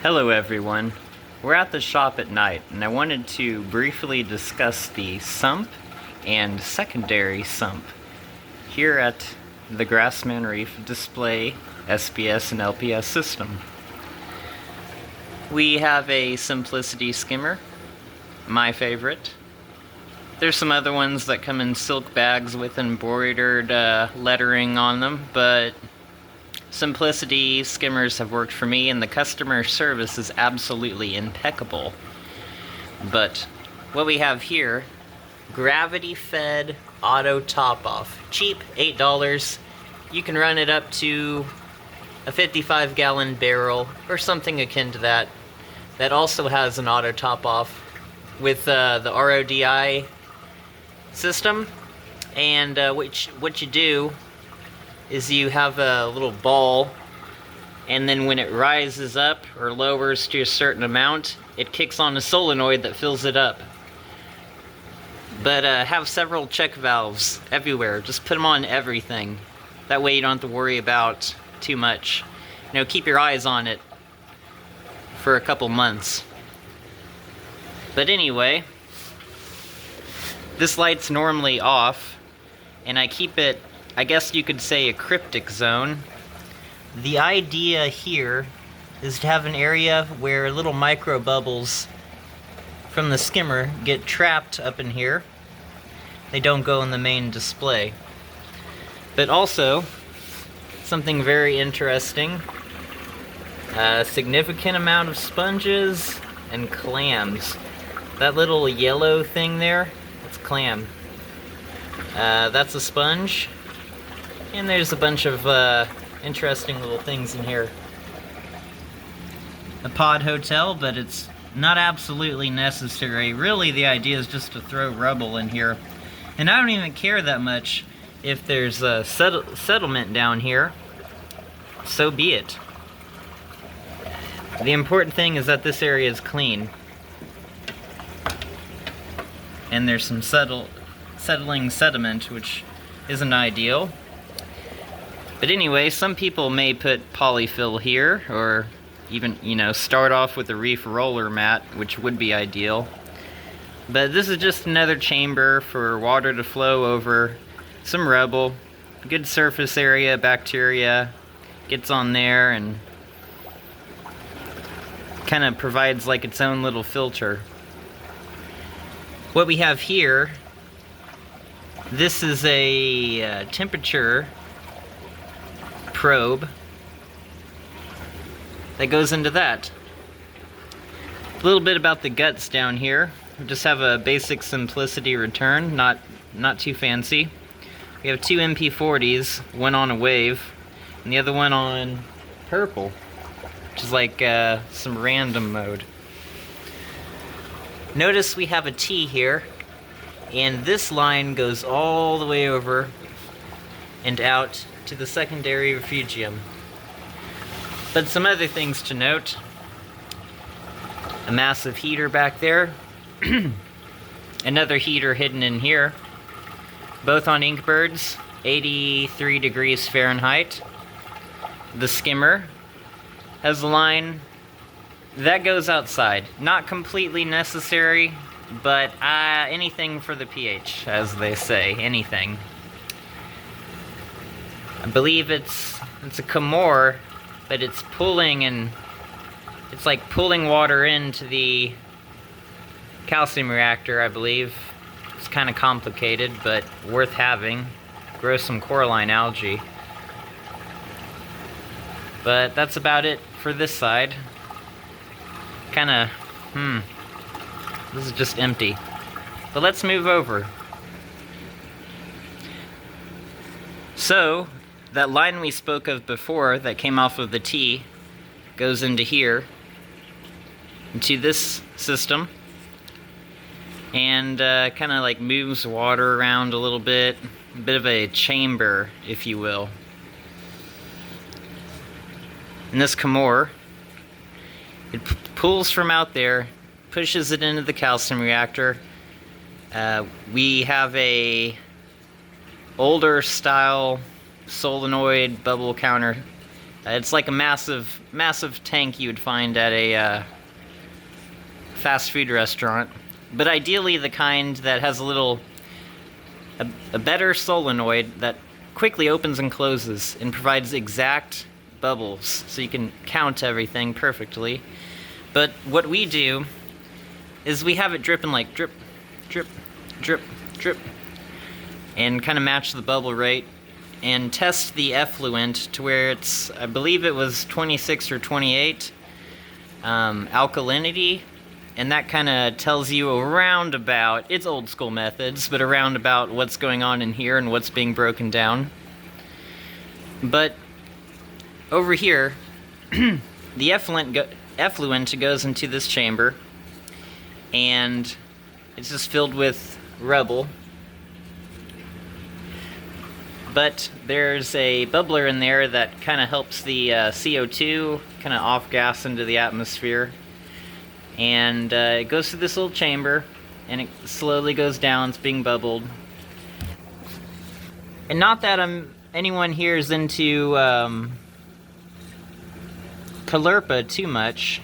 Hello everyone. We're at the shop at night and I wanted to briefly discuss the sump and secondary sump here at the GrassmanReef display SPS and LPS system. We have a simplicity skimmer, my favorite. There's some other ones that come in silk bags with embroidered lettering on them, but simplicity skimmers have worked for me and the customer service is absolutely impeccable. But what we have here, gravity fed auto top off. Cheap, $8. You can run it up to a 55-gallon barrel or something akin to that. That also has an auto top off with the RODI system. And what you do is you have a little ball, and then when it rises up or lowers to a certain amount, it kicks on a solenoid that fills it up. But have several check valves everywhere. Just put them on everything. That way you don't have to worry about too much. You know, keep your eyes on it for a couple months. But anyway, this light's normally off, and I keep it, I guess you could say, a cryptic zone. The idea here is to have an area where little micro bubbles from the skimmer get trapped up in here. They don't go in the main display. But also, something very interesting, a significant amount of sponges and clams. That little yellow thing there, that's clam. That's a sponge. And there's a bunch of interesting little things in here. A pod hotel, but it's not absolutely necessary. Really, the idea is just to throw rubble in here. And I don't even care that much if there's a settlement down here. So be it. The important thing is that this area is clean. And there's some settling sediment, which isn't ideal. But anyway, some people may put polyfill here, or even, start off with a reef roller mat, which would be ideal. But this is just another chamber for water to flow over, some rubble, good surface area, bacteria gets on there and kind of provides like its own little filter. What we have here, this is a temperature probe that goes into that. A little bit about the guts down here. We just have a basic simplicity return, not too fancy. We have two MP40s, one on a wave and the other one on purple, which is like some random mode. Notice we have a T here, and this line goes all the way over and out to the secondary refugium. But some other things to note. A massive heater back there. Another heater hidden in here. Both on Inkbirds, 83 degrees Fahrenheit. The skimmer has a line that goes outside. Not completely necessary, but anything for the pH, as they say, anything. I believe it's a K.I.S.S, but it's pulling, and it's like pulling water into the calcium reactor, I believe. It's kind of complicated, but worth having. Grow some coralline algae. But that's about it for this side. This is just empty. But let's move over. So, that line we spoke of before that came off of the T goes into here, into this system, and kind of like moves water around a little bit. A bit of a chamber, if you will. And this K.I.S.S, it pulls from out there, pushes it into the calcium reactor. We have a older style solenoid bubble counter It's like a massive, massive tank you would find at a fast food restaurant, but ideally the kind that has a better solenoid that quickly opens and closes and provides exact bubbles, so you can count everything perfectly. But what we do is we have it dripping like drip, drip, drip, drip, and kind of match the bubble rate and test the effluent to where it's, I believe it was 26 or 28 alkalinity, and that kind of tells you around about, it's old school methods, but around about what's going on in here and what's being broken down. But over here, the effluent goes into this chamber, and it's just filled with rubble. But there's a bubbler in there that kind of helps the CO2 kind of off gas into the atmosphere. And it goes through this little chamber, and it slowly goes down. It's being bubbled. And not that anyone here is into Callirpa too much,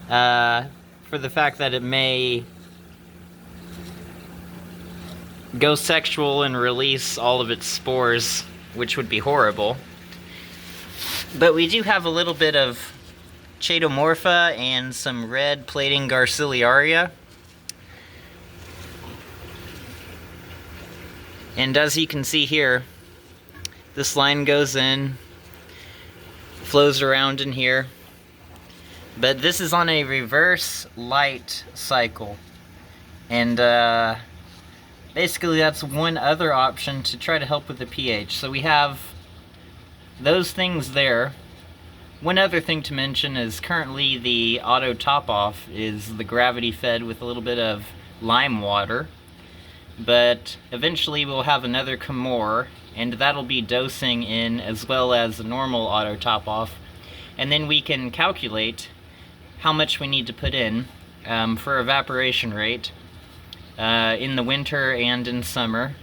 for the fact that it may go sexual and release all of its spores, which would be horrible. But we do have a little bit of Chaetomorpha and some red plating Garciliaria. And as you can see here, this line goes in, flows around in here. But this is on a reverse light cycle. And basically that's one other option to try to help with the pH. So we have those things there. One other thing to mention is currently the auto top-off is the gravity fed with a little bit of lime water. But eventually we'll have another Camor, and that'll be dosing in as well as a normal auto top-off. And then we can calculate how much we need to put in for evaporation rate in the winter and in summer.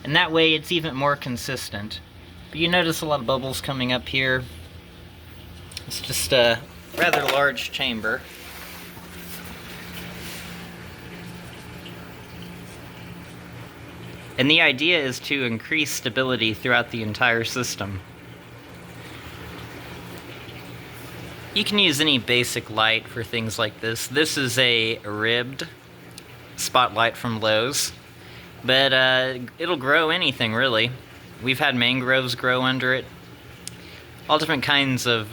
And that way it's even more consistent. But you notice a lot of bubbles coming up here. It's just a rather large chamber. And the idea is to increase stability throughout the entire system. You can use any basic light for things like this. This is a ribbed spotlight from Lowe's, but it'll grow anything really. We've had mangroves grow under it. All different kinds of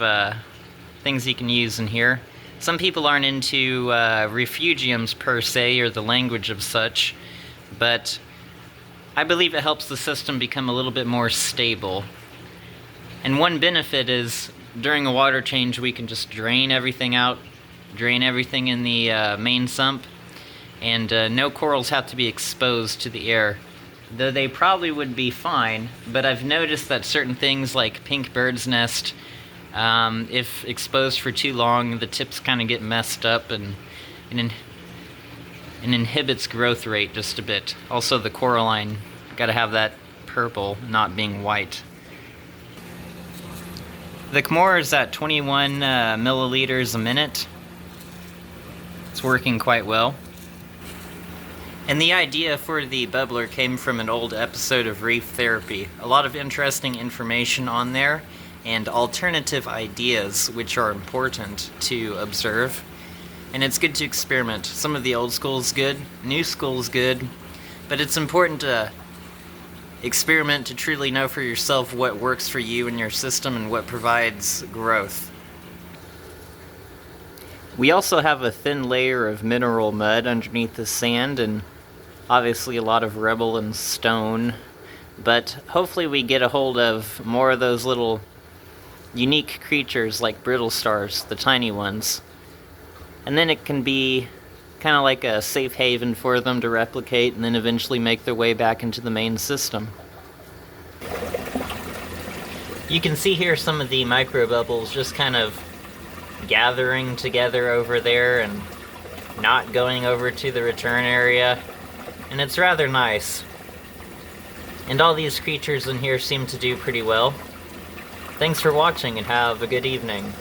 things you can use in here. Some people aren't into refugiums per se, or the language of such, but I believe it helps the system become a little bit more stable. And one benefit is during a water change we can just drain everything out, drain everything in the main sump, and no corals have to be exposed to the air. Though they probably would be fine, but I've noticed that certain things like pink bird's nest, if exposed for too long, the tips kind of get messed up and inhibits growth rate just a bit. Also the coralline, got to have that purple, not being white. The Camor is at 21 milliliters a minute. It's working quite well. And the idea for the bubbler came from an old episode of Reef Therapy. A lot of interesting information on there, and alternative ideas which are important to observe. And it's good to experiment. Some of the old school is good, new school is good, but it's important to experiment to truly know for yourself what works for you and your system and what provides growth. We also have a thin layer of mineral mud underneath the sand, and obviously a lot of rubble and stone, but hopefully we get a hold of more of those little unique creatures like brittle stars, the tiny ones. And then it can be kind of like a safe haven for them to replicate and then eventually make their way back into the main system. You can see here some of the micro bubbles just kind of gathering together over there and not going over to the return area, and it's rather nice. And all these creatures in here seem to do pretty well. Thanks for watching and have a good evening.